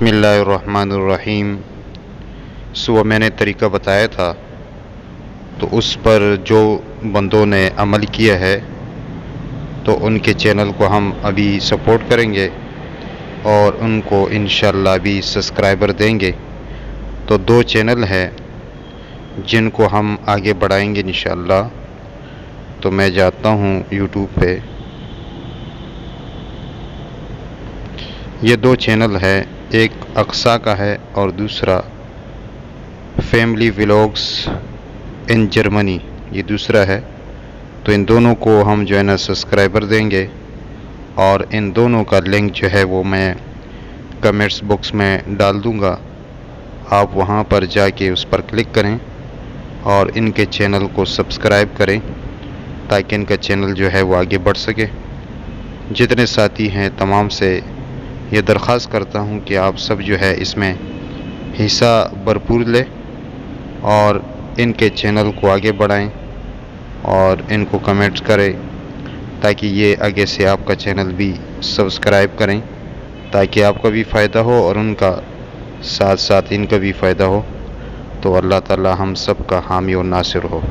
बिस्मिल्लाहिर्रहमानिर्रहीम। सुबह मैंने तरीका बताया था, तो उस पर जो बंदों ने अमल किया है तो उनके चैनल को हम अभी सपोर्ट करेंगे और उनको इंशाअल्लाह भी सब्सक्राइबर देंगे। तो 2 चैनल हैं जिनको हम आगे बढ़ाएंगे इंशाअल्लाह। तो मैं जाता हूँ यूट्यूब पे। ये 2 चैनल है, एक अक्सा का है और दूसरा फैमिली व्लॉग्स इन जर्मनी, ये दूसरा है। तो इन दोनों को हम जो है ना सब्सक्राइबर देंगे और इन दोनों का लिंक जो है वो मैं कमेंट्स बॉक्स में डाल दूंगा। आप वहां पर जाके उस पर क्लिक करें और इनके चैनल को सब्सक्राइब करें ताकि इनका चैनल जो है वो आगे बढ़ सके। जितने साथी हैं तमाम से ये दरख्वास्त करता हूँ कि आप सब जो है इसमें हिस्सा भरपूर लें और इनके चैनल को आगे बढ़ाएं और इनको कमेंट्स करें ताकि ये आगे से आपका चैनल भी सब्सक्राइब करें, ताकि आपका भी फ़ायदा हो और उनका साथ साथ इनका भी फ़ायदा हो। तो अल्लाह ताला हम सब का हामी और नासिर हो।